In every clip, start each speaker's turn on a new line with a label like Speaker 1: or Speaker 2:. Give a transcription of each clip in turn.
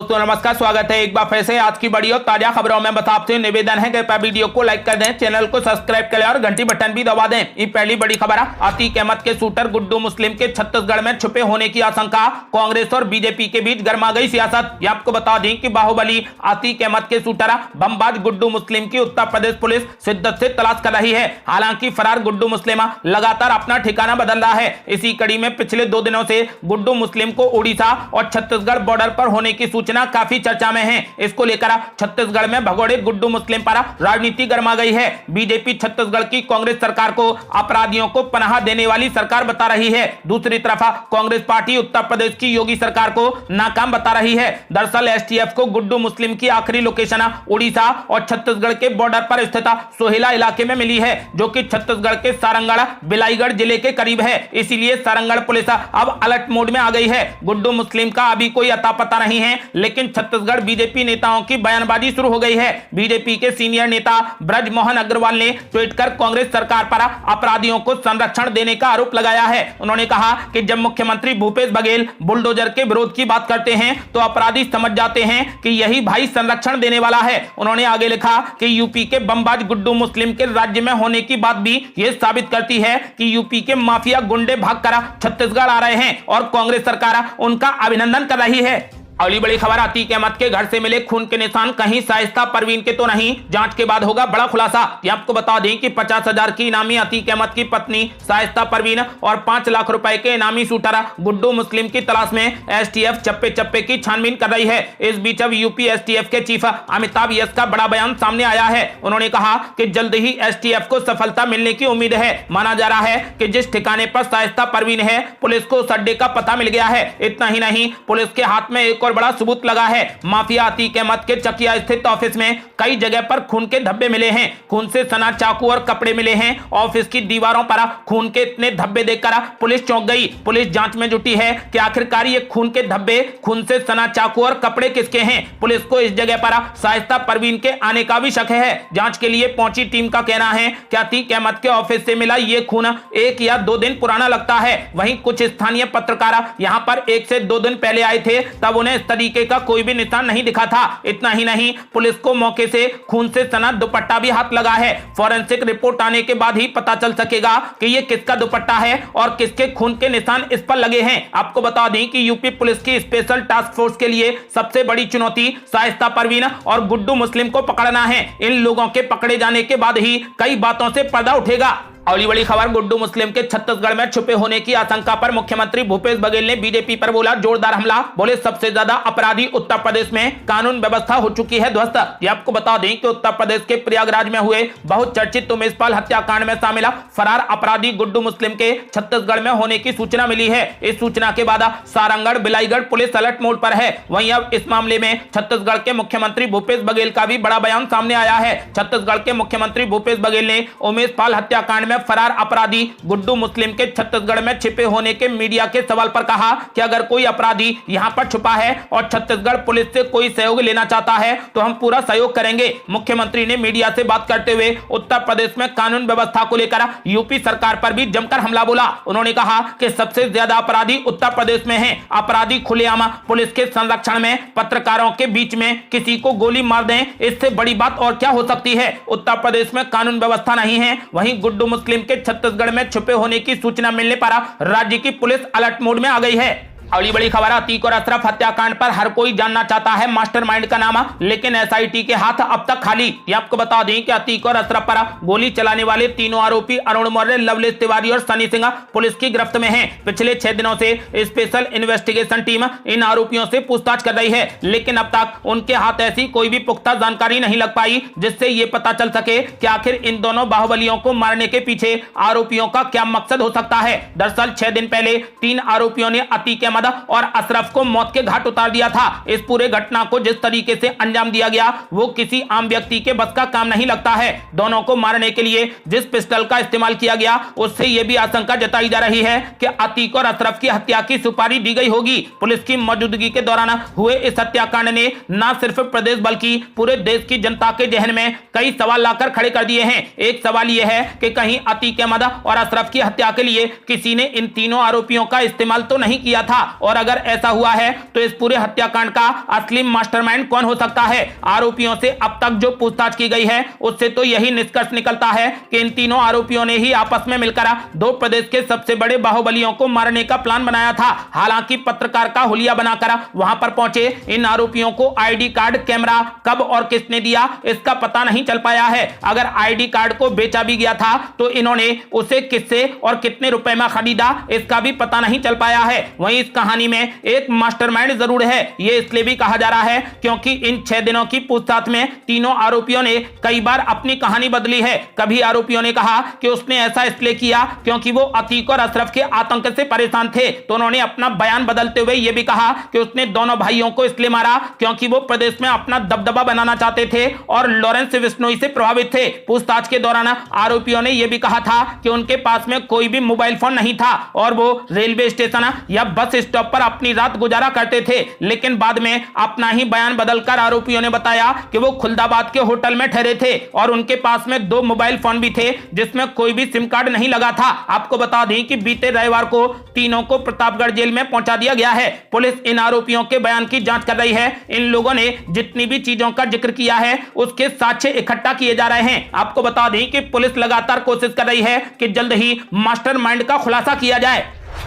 Speaker 1: तो नमस्कार, स्वागत है एक बार फिर से आज की बड़ी और ताजा खबरों में। बता आपसे निवेदन है कि वीडियो को लाइक कर दें, चैनल को सब्सक्राइब करें और घंटी बटन भी दबा दें। ये पहली बड़ी खबर है। अतीक अहमद के शूटर गुड्डू मुस्लिम के छत्तीसगढ़ में छुपे होने की आशंका। कांग्रेस और बीजेपी के बीच गर्मा गई सियासत। ये आपको बता दें कि बाहुबली अतीक अहमद के शूटर बमबाज गुड्डू मुस्लिम की उत्तर प्रदेश पुलिस शिद्दत से तलाश कर रही है। हालांकि फरार गुड्डू मुस्लिम लगातार अपना ठिकाना बदल रहा है। इसी कड़ी में पिछले 2 दिनों से गुड्डू मुस्लिम को उड़ीसा और छत्तीसगढ़ बॉर्डर पर होने की सूचना काफी चर्चा में है। इसको लेकर छत्तीसगढ़ में भगोड़े गुड्डू मुस्लिम पर राजनीति गर्मा गई है। बीजेपी छत्तीसगढ़ की कांग्रेस सरकार को अपराधियों को पनाह देने वाली सरकार बता रही है। दूसरी तरफ कांग्रेस पार्टी उत्तर प्रदेश की योगी सरकार को नाकाम बता रही है। दरअसल एसटीएफ को गुड्डू मुस्लिम की आखिरी लोकेशन उड़ीसा और छत्तीसगढ़ के बॉर्डर पर स्थित सोहेला इलाके में मिली है, जो कि छत्तीसगढ़ के सारंगढ़ बिलाईगढ़ जिले के करीब है। इसीलिए सारंगढ़ पुलिस अब अलर्ट मोड में आ गई है। गुड्डू मुस्लिम का अभी कोई अता पता नहीं है, लेकिन छत्तीसगढ़ बीजेपी नेताओं की बयानबाजी शुरू हो गई है। बीजेपी के सीनियर नेता ब्रजमोहन अग्रवाल ने ट्वीट कर कांग्रेस सरकार पर अपराधियों को संरक्षण देने का आरोप लगाया है। उन्होंने कहा कि जब मुख्यमंत्री भूपेश बघेल बुलडोजर के विरोध की बात करते हैं तो अपराधी समझ जाते हैं कि यही भाई संरक्षण देने वाला है। उन्होंने आगे लिखा कि यूपी के बमबाज गुड्डू मुस्लिम के राज्य में होने की बात भी यह साबित करती है कि यूपी के माफिया गुंडे भागकर छत्तीसगढ़ आ रहे हैं और कांग्रेस सरकार उनका अभिनंदन कर रही है। अगली बड़ी खबर, अतीक अहमद के घर से मिले खून के निशान कहीं शाइस्ता परवीन के तो नहीं, जांच के बाद होगा बड़ा खुलासा। ये आपको बता दें कि 50,000 की इनामी अतीक अहमद की पत्नी शाइस्ता परवीन और 5 लाख रुपए के इनामी शूटर गुड्डू मुस्लिम की तलाश में एसटीएफ चप्पे चप्पे की छानबीन कर रही है। इस बीच अब यूपी एसटीएफ के चीफ अमिताभ यस का बड़ा बयान सामने आया है। उन्होंने कहा कि जल्द ही एसटीएफ को सफलता मिलने की उम्मीद है। माना जा रहा है कि जिस ठिकाने पर शाइस्ता परवीन है, पुलिस को उस अड्डे का पता मिल गया है। इतना ही नहीं, पुलिस के हाथ में एक और बड़ा सबूत लगा है। माफिया अतीक अहमद के चकिया स्थित ऑफिस में कई जगह पर खून के धब्बे मिले हैं। खून से सना चाकू और कपड़े मिले हैं। ऑफिस की दीवारों पर खून के इतने धब्बे देखकर पुलिस चौंक गई। पुलिस जांच में जुटी है कि आखिरकार ये खून के धब्बे, खून से सना चाकू और कपड़े किसके हैं। पुलिस को इस जगह पर शाइस्ता परवीन के आने का भी शक है। जांच के लिए पहुंची टीम का कहना है कि अतीक अहमद के ऑफिस से मिला ये खून 1 या 2 दिन पुराना लगता है। वहीं कुछ स्थानीय पत्रकार यहां पर 1 से 2 दिन पहले आए थे, तब उन्हें इस तरीके का कोई भी निशान नहीं दिखा था। इतना ही नहीं, पुलिस को मौके से खून से सना दुपट्टा भी हाथ लगा है। फॉरेंसिक रिपोर्ट आने के बाद ही पता चल सकेगा कि यह किसका दुपट्टा है और किसके खून के निशान इस पर लगे हैं। आपको बता दें कि यूपी पुलिस की स्पेशल टास्क फोर्स के लिए सबसे बड़ी चुनौती शाइस्ता परवीन और गुड्डू मुस्लिम को पकड़ना है। इन लोगों के पकड़े जाने के बाद ही कई बातों से पर्दा उठेगा। अगली बड़ी खबर, गुड्डू मुस्लिम के छत्तीसगढ़ में छुपे होने की आशंका पर मुख्यमंत्री भूपेश बघेल ने बीजेपी पर बोला जोरदार हमला। बोले सबसे ज्यादा अपराधी उत्तर प्रदेश में कानून व्यवस्था हो चुकी है ध्वस्त। ये आपको बता दें कि उत्तर प्रदेश के प्रयागराज में हुए बहुचर्चित उमेशपाल हत्याकांड में शामिल फरार अपराधी गुड्डू मुस्लिम के छत्तीसगढ़ में होने की सूचना मिली है। इस सूचना के बाद Sarangarh Bilaigarh police alert mode पर है। वहीं अब इस मामले में छत्तीसगढ़ के मुख्यमंत्री भूपेश बघेल का भी बड़ा बयान सामने आया है। छत्तीसगढ़ के मुख्यमंत्री भूपेश बघेल ने उमेशपाल हत्याकांड में फरार अपराधी गुड्डू मुस्लिम के छत्तीसगढ़ में छिपे होने के मीडिया के सवाल पर कहा कि अगर कोई अपराधी यहां पर छुपा है और छत्तीसगढ़ पुलिस से कोई सहयोग लेना चाहता है तो हम पूरा सहयोग करेंगे। मुख्यमंत्री ने मीडिया से बात करते हुए उत्तर प्रदेश में कानून व्यवस्था को लेकर यूपी सरकार पर भी जमकर हमला बोला। उन्होंने कहा कि सबसे ज्यादा अपराधी उत्तर प्रदेश में हैं। अपराधी खुलेआम पुलिस के संरक्षण में, पत्रकारों के बीच में किसी को गोली मार दें, इससे बड़ी बात और क्या हो सकती है। उत्तर प्रदेश में कानून व्यवस्था नहीं है। वहीं गुड्डू मुस्लिम के छत्तीसगढ़ में छुपे होने की सूचना मिलने पर राज्य की पुलिस अलर्ट मोड में आ गई है। अगली बड़ी खबर, अतीक और अशरफ हत्याकांड पर हर कोई जानना चाहता है मास्टरमाइंड का नाम, लेकिन एसआईटी के हाथ अब तक खाली। ये आपको बता दें कि अतीक और अशरफ पर गोली चलाने वाले तीनों आरोपी अरुण मौर्य, लवलेश तिवारी और सनी सिंह पुलिस की गिरफ्त में हैं। पिछले 6 दिनों से स्पेशल इन्वेस्टिगेशन टीम इन आरोपियों से पूछताछ कर रही है, लेकिन अब तक उनके हाथ ऐसी कोई भी पुख्ता जानकारी नहीं लग पाई जिससे ये पता चल सके कि आखिर इन दोनों बाहुबलियों को मारने के पीछे आरोपियों का क्या मकसद हो सकता है। दरअसल 6 दिन पहले 3 आरोपियों ने अतीक और अशरफ को मौत के घाट उतार दिया था। इस पूरे घटना को जिस तरीके से अंजाम दिया गया वो किसी आम व्यक्ति के बस का काम नहीं लगता है। दोनों को मारने के लिए जिस पिस्टल का इस्तेमाल किया गया उससे यह भी आशंका जताई जा रही है कि अतीक और अशरफ की हत्या की सुपारी दी गई होगी। पुलिस की मौजूदगी के दौरान हुए इस हत्याकांड ने न सिर्फ प्रदेश बल्कि पूरे देश की जनता के जहन में कई सवाल लाकर खड़े कर दिए हैं। एक सवाल यह है कि कहीं अतीक अहमद और अशरफ की हत्या के लिए किसी ने इन तीनों आरोपियों का इस्तेमाल तो नहीं किया था। और अगर ऐसा हुआ है तो इस पूरे हत्याकांड का असली मास्टरमाइंड कौन हो सकता है? आरोपियों से अब तक जो पूछताछ की गई है उससे तो यही निष्कर्ष निकलता है कि इन तीनों आरोपियों ने ही आपस में मिलकर दो प्रदेश के सबसे बड़े बाहुबलियों को मारने का प्लान बनाया था। हालांकि पत्रकार का हुलिया बनाकर वहां पर पहुंचे इन आरोपियों को आईडी कार्ड, कैमरा कब और किसने दिया इसका पता नहीं चल पाया है। अगर आईडी कार्ड को बेचा भी गया था तो इन्होंने उसे किससे और कितने रुपए में खरीदा इसका भी पता नहीं चल पाया है। वहीं इस कहानी में एक मास्टरमाइंड जरूर है। यह इसलिए भी कहा जा रहा है क्योंकि इन 6 दिनों की पूछताछ में तीनों आरोपियों ने कई बार अपनी कहानी बदली है। कभी आरोपियों ने कहा कि उसने ऐसा इसलिए किया क्योंकि वो अतीक और अशरफ के आतंक से परेशान थे, तो उन्होंने अपना बयान बदलते हुए यह भी कहा कि उसने दोनों भाइयों को इसलिए मारा क्योंकि वो प्रदेश में अपना दबदबा बनाना चाहते थे और लॉरेंस बिश्नोई से प्रभावित थे। पूछताछ के दौरान आरोपियों ने यह भी कहा था कि उनके पास में कोई भी मोबाइल फोन नहीं था और वो रेलवे स्टेशन या बस स्टॉप पर अपनी रात गुजारा करते थे। लेकिन बाद में अपना ही बयान बदलकर आरोपियों ने बताया कि वो खुलदाबाद के होटल में ठहरे थे और उनके पास में 2 मोबाइल फोन भी थे जिसमें कोई भी सिम कार्ड नहीं लगा था। आपको बता दें कि बीते रविवार को तीनों को प्रतापगढ़ जेल में पहुंचा दिया गया है। पुलिस इन आरोपियों के बयान की जांच कर रही है। इन लोगों ने जितनी भी चीजों का जिक्र किया है उसके साक्ष्य इकट्ठा किए जा रहे हैं। आपको बता दें कि पुलिस लगातार कोशिश कर रही है कि जल्द ही मास्टरमाइंड का खुलासा किया जाए।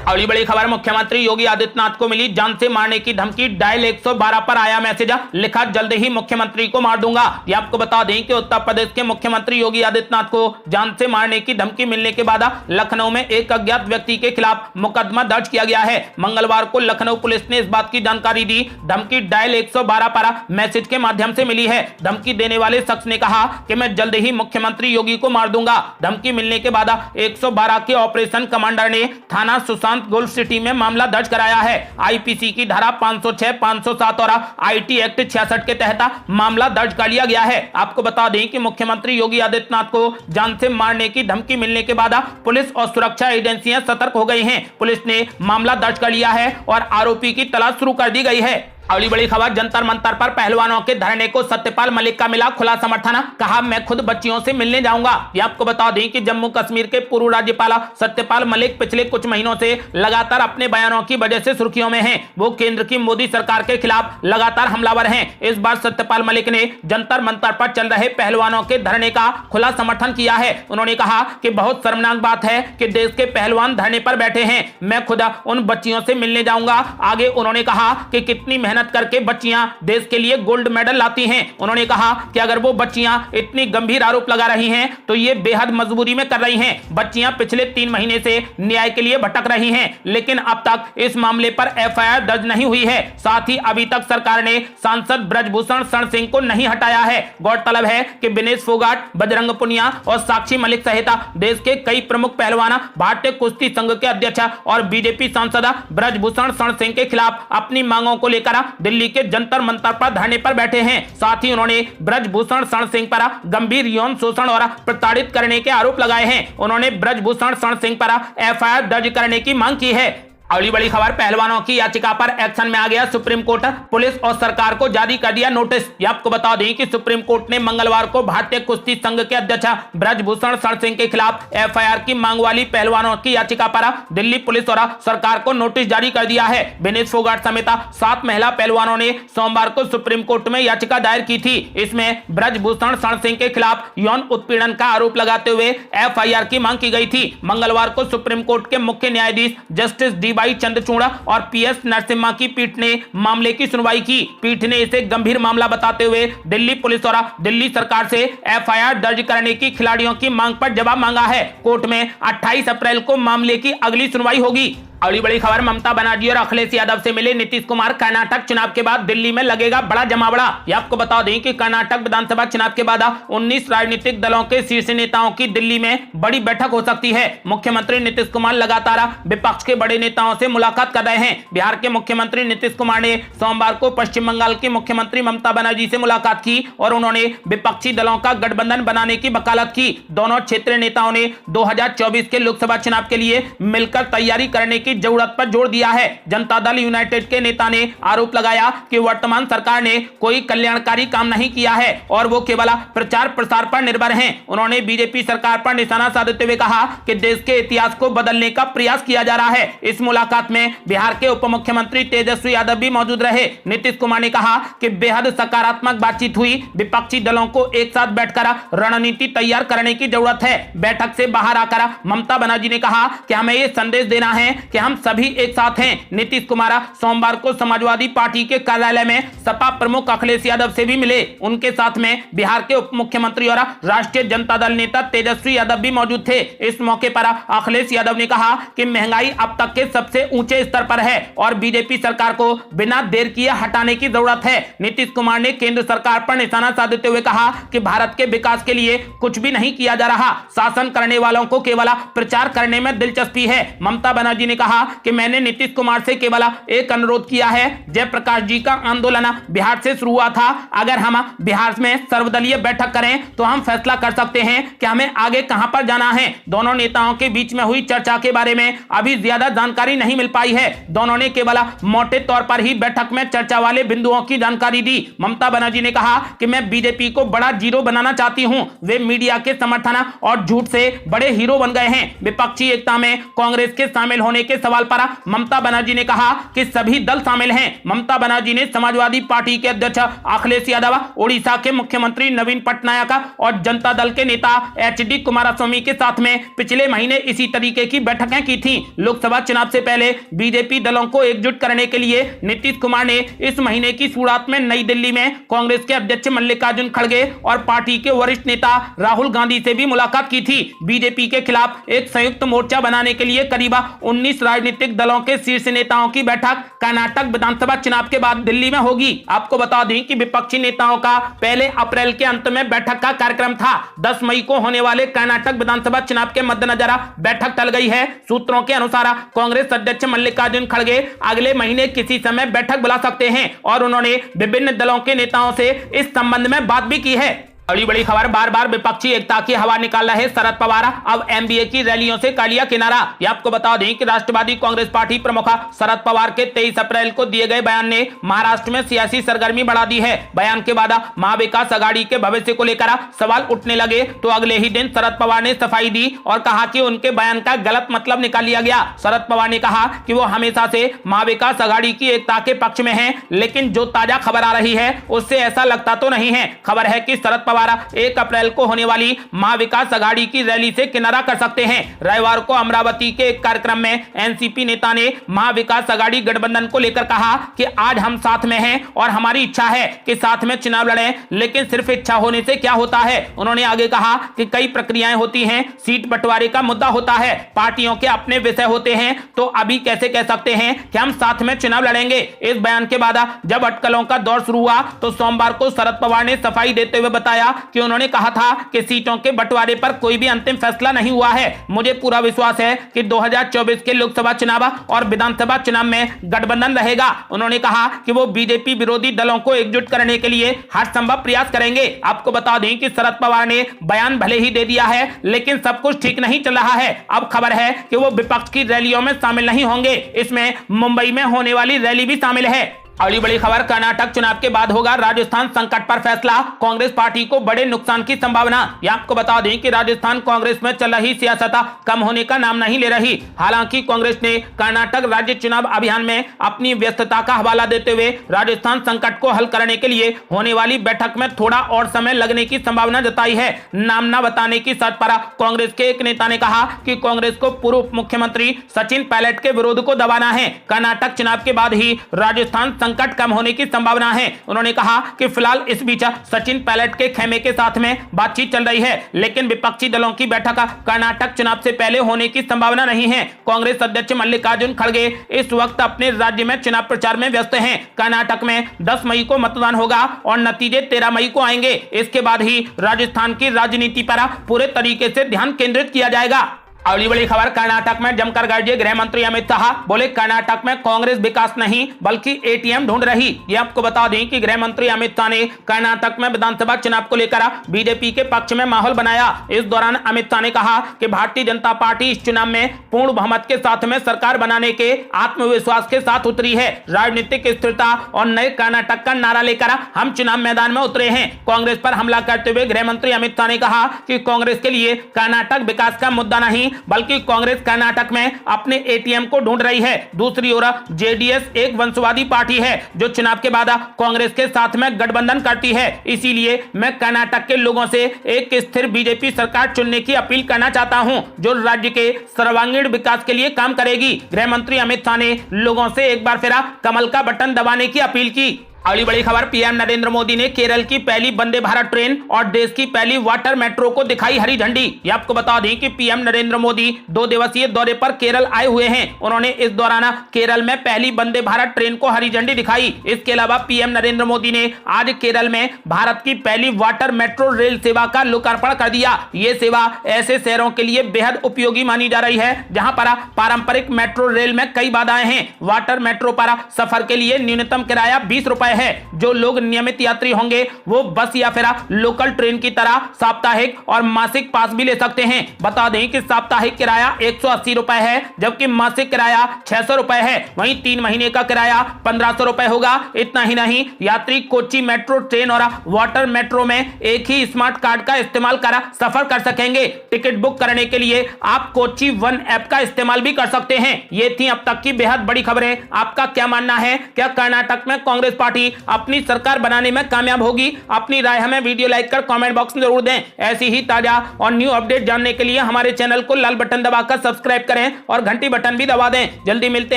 Speaker 1: अगली बड़ी खबर, मुख्यमंत्री योगी आदित्यनाथ को मिली जान से मारने की धमकी। डायल 112 पर आया मैसेज, लिखा जल्द ही मुख्यमंत्री को मार दूंगा। ये आपको बता दें कि उत्तर प्रदेश के मुख्यमंत्री योगी आदित्यनाथ को जान से मारने की धमकी मिलने के बाद लखनऊ में एक अज्ञात व्यक्ति के खिलाफ मुकदमा दर्ज किया गया है। मंगलवार को लखनऊ पुलिस ने इस बात की जानकारी दी। धमकी डायल 112 पर मैसेज के माध्यम से मिली है। धमकी देने वाले शख्स ने कहा कि मैं जल्द ही मुख्यमंत्री योगी को मार दूंगा। धमकी मिलने के बाद 112 के ऑपरेशन कमांडर ने थाना सुशांत गोल्फ सिटी में मामला दर्ज कराया है। आईपीसी की धारा 506, 507 और आईटी एक्ट 66 के तहत मामला दर्ज कर लिया गया है। आपको बता दें कि मुख्यमंत्री योगी आदित्यनाथ को जान से मारने की धमकी मिलने के बाद पुलिस और सुरक्षा एजेंसियां सतर्क हो गई हैं। पुलिस ने मामला दर्ज कर लिया है और आरोपी की तलाश शुरू कर दी गई है। अगली बड़ी खबर, जंतर मंतर पर पहलवानों के धरने को सत्यपाल मलिक का मिला खुला समर्थन। कहा मैं खुद बच्चियों से मिलने जाऊंगा। ये आपको बता दें कि जम्मू कश्मीर के पूर्व राज्यपाल सत्यपाल मलिक पिछले कुछ महीनों से लगातार अपने बयानों की वजह से सुर्खियों में हैं। वो केंद्र की मोदी सरकार के खिलाफ लगातार हमलावर हैं। इस बार सत्यपाल मलिक ने जंतर मंतर पर चल रहे पहलवानों के धरने का खुला समर्थन किया है। उन्होंने कहा कि बहुत शर्मनाक बात है कि देश के पहलवान धरने पर बैठे हैं। मैं खुद उन बच्चियों से मिलने जाऊंगा। आगे उन्होंने कहा कि कितनी मेहनत करके बच्चियां देश के लिए गोल्ड मेडल लाती हैं। उन्होंने कहा कि अगर वो बच्चियां इतनी गंभीर आरोप लगा रही हैं तो ये बेहद मजबूरी में कर रही हैं। बच्चियां पिछले 3 महीने से न्याय के लिए भटक रही हैं, लेकिन अब तक इस मामले पर एफआईआर दर्ज नहीं हुई है। साथ ही अभी तक सरकार ने सांसद ब्रजभूषण शरण सिंह को नहीं हटाया है। गौरतलब है कि विनेश फोगाट, बजरंग पुनिया और साक्षी मलिक सहित देश के कई प्रमुख पहलवान भारतीय कुश्ती संघ के अध्यक्ष और बीजेपी सांसद ब्रजभूषण शरण सिंह के खिलाफ अपनी मांगों को लेकर दिल्ली के जंतर मंतर पर धरने पर बैठे हैं। साथ ही उन्होंने ब्रजभूषण शरण सिंह पर गंभीर यौन शोषण और प्रताड़ित करने के आरोप लगाए हैं। उन्होंने ब्रजभूषण शरण सिंह पर एफआईआर दर्ज करने की मांग की है। अगली बड़ी खबर, पहलवानों की याचिका पर एक्शन में आ गया सुप्रीम कोर्ट। पुलिस और सरकार को जारी कर दिया नोटिस। ये आपको बता दें कि सुप्रीम कोर्ट ने मंगलवार को भारतीय कुश्ती संघ के अध्यक्ष ब्रजभूषण शरण सिंह के खिलाफ एफआईआर की मांग वाली पहलवानों की याचिका पर दिल्ली पुलिस और सरकार को नोटिस जारी कर दिया है। विनेश फोगाट समेत 7 महिला पहलवानों ने सोमवार को सुप्रीम कोर्ट में याचिका दायर की थी। इसमें ब्रजभूषण शरण सिंह के खिलाफ यौन उत्पीड़न का आरोप लगाते हुए एफआईआर की मांग की गई थी। मंगलवार को सुप्रीम कोर्ट के मुख्य न्यायाधीश जस्टिस डी चंद्रचूड़ और पीएस नरसिम्हा की पीठ ने मामले की सुनवाई की। पीठ ने इसे गंभीर मामला बताते हुए दिल्ली पुलिस और दिल्ली सरकार से एफआईआर दर्ज करने की खिलाड़ियों की मांग पर जवाब मांगा है। कोर्ट में 28 अप्रैल को मामले की अगली सुनवाई होगी। अगली बड़ी खबर, ममता बनर्जी और अखिलेश यादव से मिले नीतीश कुमार। कर्नाटक चुनाव के बाद दिल्ली में लगेगा बड़ा जमावड़ा। ये आपको बता दें कि कर्नाटक विधानसभा चुनाव के बाद 19 राजनीतिक दलों के शीर्ष नेताओं की दिल्ली में बड़ी बैठक हो सकती है। मुख्यमंत्री नीतीश कुमार लगातार विपक्ष के बड़े नेताओं से मुलाकात कर रहे हैं। बिहार के मुख्यमंत्री नीतीश कुमार ने सोमवार को पश्चिम बंगाल की मुख्यमंत्री ममता बनर्जी से मुलाकात की और उन्होंने विपक्षी दलों का गठबंधन बनाने की वकालत की। दोनों क्षेत्रीय नेताओं ने 2024 के लोकसभा चुनाव के लिए मिलकर तैयारी करने की की जरूरत पर जोर दिया है। जनता दल यूनाइटेड के नेता ने आरोप लगाया कि वर्तमान सरकार ने कोई कल्याणकारी काम नहीं किया है और वो केवल प्रचार प्रसार पर निर्भर हैं। उन्होंने बीजेपी सरकार पर निशाना साधते हुए कहा कि देश के इतिहास को बदलने का प्रयास किया जा रहा है। इस मुलाकात में बिहार के उप मुख्यमंत्री तेजस्वी यादव भी मौजूद रहे। नीतीश कुमार ने कहा कि बेहद सकारात्मक बातचीत हुई। विपक्षी दलों को एक साथ बैठकर रणनीति तैयार करने की जरूरत है। बैठक से बाहर आकर ममता बनर्जी ने कहा कि हमें यह संदेश देना है कि हम सभी एक साथ हैं। नीतीश कुमार सोमवार को समाजवादी पार्टी के कार्यालय में सपा प्रमुख अखिलेश यादव से भी मिले। उनके साथ में बिहार के उप मुख्यमंत्री और राष्ट्रीय जनता दल नेता तेजस्वी यादव भी मौजूद थे। इस मौके पर अखिलेश यादव ने कहा कि महंगाई अब तक के सबसे ऊंचे स्तर पर है और बीजेपी सरकार को बिना देर किए हटाने की जरूरत है। नीतीश कुमार ने केंद्र सरकार पर निशाना साधते हुए कहा कि भारत के विकास के लिए कुछ भी नहीं किया जा रहा। शासन करने वालों को केवल प्रचार करने में दिलचस्पी है। ममता बनर्जी ने कहा कि मैंने नीतीश कुमार से केवल एक अनुरोध किया है। जयप्रकाश जी का आंदोलन बिहार से शुरू हुआ था। अगर हम बिहार में सर्वदलीय बैठक करें तो हम फैसला कर सकते हैं कि हमें आगे कहां पर जाना है। दोनों नेताओं के बीच में हुई चर्चा के बारे में अभी ज्यादा जानकारी नहीं मिल पाई है। दोनों ने केवल मोटे तौर पर ही बैठक में चर्चा वाले बिंदुओं की जानकारी दी। ममता बनर्जी ने कहा कि मैं बीजेपी को बड़ा जीरो बनाना चाहती हूं। वे मीडिया के समर्थन और झूठ से बड़े हीरो बन गए हैं। विपक्षी एकता में कांग्रेस के शामिल होने के सवाल पर ममता बनर्जी ने कहा कि सभी दल शामिल हैं। ममता बनर्जी ने समाजवादी पार्टी के अध्यक्ष अखिलेश यादव, ओडिशा के मुख्यमंत्री नवीन पटनायक और जनता दल के नेता एचडी कुमारस्वामी के साथ में पिछले महीने इसी तरीके की बैठकें की थी। लोकसभा चुनाव से पहले बीजेपी दलों को एकजुट करने के लिए नीतीश कुमार ने इस महीने की शुरुआत में नई दिल्ली में कांग्रेस के अध्यक्ष मल्लिकार्जुन खड़गे और पार्टी के वरिष्ठ नेता राहुल गांधी से भी मुलाकात की थी। बीजेपी के खिलाफ एक संयुक्त मोर्चा बनाने के लिए करीब 19 राजनीतिक दलों के शीर्ष नेताओं की बैठक कर्नाटक विधानसभा चुनाव के बाद दिल्ली में होगी। आपको बता दें कि विपक्षी नेताओं का पहले अप्रैल के अंत में बैठक का कार्यक्रम था। 10 मई को होने वाले कर्नाटक विधानसभा चुनाव के मद्देनजर बैठक टल गई है। सूत्रों के अनुसार कांग्रेस अध्यक्ष मल्लिकार्जुन खड़गे अगले महीने किसी समय बैठक बुला सकते हैं और उन्होंने विभिन्न दलों के नेताओं से इस संबंध में बात भी की है। बड़ी खबर, बार बार विपक्षी एकता की हवा निकाल रहे शरद पवार अब एमबीए की रैलियों से कर लिया किनारा। ये आपको बता दें कि राष्ट्रवादी कांग्रेस पार्टी प्रमुख शरद पवार के 23 अप्रैल को दिए गए बयान ने महाराष्ट्र में सियासी सरगर्मी बढ़ा दी है। बयान के बाद महाविकास आघाड़ी के भविष्य को लेकर सवाल उठने लगे तो अगले ही दिन शरद पवार ने सफाई दी और कहा कि उनके बयान का गलत मतलब निकाल लिया गया। शरद पवार ने कहा कि वो हमेशा से महाविकास आघाड़ी की एकता के पक्ष में है, लेकिन जो ताजा खबर आ रही है उससे ऐसा लगता तो नहीं है। खबर है कि शरद पवार 1 अप्रैल को होने वाली महाविकास आघाड़ी की रैली से किनारा कर सकते हैं। रविवार को अमरावती के एक कार्यक्रम में एनसीपी नेता ने महाविकास आघाड़ी गठबंधन को लेकर कहा कि आज हम साथ में हैं और हमारी इच्छा है कि साथ में चुनाव लड़ें, लेकिन सिर्फ इच्छा होने से क्या होता है। उन्होंने आगे कहा कि कई प्रक्रियाएं होती हैं, सीट बंटवारे का मुद्दा होता है, पार्टियों के अपने विषय होते हैं, तो अभी कैसे कह सकते हैं कि हम साथ में चुनाव लड़ेंगे। इस बयान के बाद जब अटकलों का दौर शुरू हुआ तो सोमवार को शरद पवार ने सफाई देते हुए बताया कि उन्होंने कहा था कि सीटों के बंटवारे पर कोई भी अंतिम फैसला नहीं हुआ है। मुझे पूरा विश्वास है कि 2024 के लोकसभा चुनाव और विधानसभा चुनाव में गठबंधन रहेगा। उन्होंने कहा कि वो बीजेपी विरोधी दलों को एकजुट करने के लिए हर संभव प्रयास करेंगे। आपको बता दें कि शरद पवार ने बयान भले ही दे दिया है, लेकिन सब कुछ ठीक नहीं चल रहा है। अब खबर है कि वो विपक्ष की रैलियों में शामिल नहीं होंगे। इसमें मुंबई में होने वाली रैली भी शामिल है। अगली बड़ी खबर, कर्नाटक चुनाव के बाद होगा राजस्थान संकट पर फैसला, कांग्रेस पार्टी को बड़े नुकसान की संभावना। यह आपको बता दें कि राजस्थान कांग्रेस में चल रही सियासत कम होने का नाम नहीं ले रही। हालांकि कांग्रेस ने कर्नाटक राज्य चुनाव अभियान में अपनी व्यस्तता का हवाला देते हुए राजस्थान संकट को हल करने के लिए होने वाली बैठक में थोड़ा और समय लगने की संभावना जताई है। नाम न बताने की शर्त पर कांग्रेस के एक नेता ने कहा कि कांग्रेस को पूर्व मुख्यमंत्री सचिन पायलट के विरोध को दबाना है। कर्नाटक चुनाव के बाद ही राजस्थान संकट कम होने की संभावना है। उन्होंने कहा कि फिलहाल इस बीच सचिन पायलट के खेमे के साथ में बातचीत चल रही है, लेकिन विपक्षी दलों की बैठक कर्नाटक चुनाव से पहले होने की संभावना नहीं है। कांग्रेस अध्यक्ष मल्लिकार्जुन खड़गे इस वक्त अपने राज्य में चुनाव प्रचार में व्यस्त हैं। कर्नाटक में 10 मई को मतदान होगा और नतीजे 13 मई को आएंगे। इसके बाद ही राजस्थान की राजनीति पर पूरे तरीके से ध्यान केंद्रित किया जाएगा। अगली बड़ी खबर, कर्नाटक में जमकर गरजे गृह मंत्री अमित शाह। बोले कर्नाटक में कांग्रेस विकास नहीं बल्कि एटीएम ढूंढ रही। ये आपको बता दें कि गृह मंत्री अमित शाह ने कर्नाटक में विधानसभा चुनाव को लेकर बीजेपी के पक्ष में माहौल बनाया। इस दौरान अमित शाह ने कहा कि भारतीय जनता पार्टी इस चुनाव में पूर्ण बहुमत के साथ में सरकार बनाने के आत्मविश्वास के साथ उतरी है। राजनीतिक स्थिरता और नए कर्नाटक का नारा लेकर हम चुनाव मैदान में उतरे हैं। कांग्रेस पर हमला करते हुए गृह मंत्री अमित शाह ने कहा कि कांग्रेस के लिए कर्नाटक विकास का मुद्दा नहीं बल्कि कांग्रेस कर्नाटक में अपने एटीएम को ढूंढ रही है। दूसरी ओर जेडीएस एक वंशवादी पार्टी है जो चुनाव के बाद कांग्रेस के साथ में गठबंधन करती है। इसीलिए मैं कर्नाटक के लोगों से एक स्थिर बीजेपी सरकार चुनने की अपील करना चाहता हूं जो राज्य के सर्वांगीण विकास के लिए काम करेगी। गृह मंत्री अमित शाह ने लोगों से एक बार फिर कमल का बटन दबाने की अपील की। अगली बड़ी खबर, पीएम नरेंद्र मोदी ने केरल की पहली वंदे भारत ट्रेन और देश की पहली वाटर मेट्रो को दिखाई हरी झंडी। ये आपको बता दें कि पीएम नरेंद्र मोदी 2 दिवसीय दौरे पर केरल आए हुए हैं। उन्होंने इस दौरान केरल में पहली वंदे भारत ट्रेन को हरी झंडी दिखाई। इसके अलावा पीएम नरेंद्र मोदी ने आज केरल में भारत की पहली वाटर मेट्रो रेल सेवा का लोकार्पण कर दिया। ये सेवा ऐसे शहरों के लिए बेहद उपयोगी मानी जा रही है जहां पर पारंपरिक मेट्रो रेल में कई बाधाएं हैं। वाटर मेट्रो पर सफर के लिए न्यूनतम किराया 20 रुपए है। जो लोग नियमित यात्री होंगे वो बस या फिर लोकल ट्रेन की तरह साप्ताहिक और मासिक पास भी ले सकते हैं। बता दें कि साप्ताहिक किराया 180 रुपए है जबकि मासिक किराया 600 रुपए है। वहीं 3 महीने का किराया 1500 रुपए होगा। इतना ही नहीं, यात्री कोची मेट्रो ट्रेन और वाटर मेट्रो में एक ही स्मार्ट कार्ड का इस्तेमाल कर सफर कर सकेंगे। टिकट बुक करने के लिए आप कोची वन ऐप का इस्तेमाल भी कर सकते हैं। ये थी अब तक की बेहद बड़ी खबरें। आपका क्या मानना है? क्या कर्नाटक में कांग्रेस पार्टी अपनी सरकार बनाने में कामयाब होगी? अपनी राय हमें वीडियो लाइक कर कमेंट बॉक्स में जरूर दें। ऐसी ही ताजा और न्यू अपडेट जानने के लिए हमारे चैनल को लाल बटन दबाकर सब्सक्राइब करें और घंटी बटन भी दबा दें। जल्दी मिलते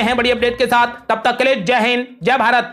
Speaker 1: हैं बड़ी अपडेट के साथ। तब तक के लिए जय हिंद, जय भारत।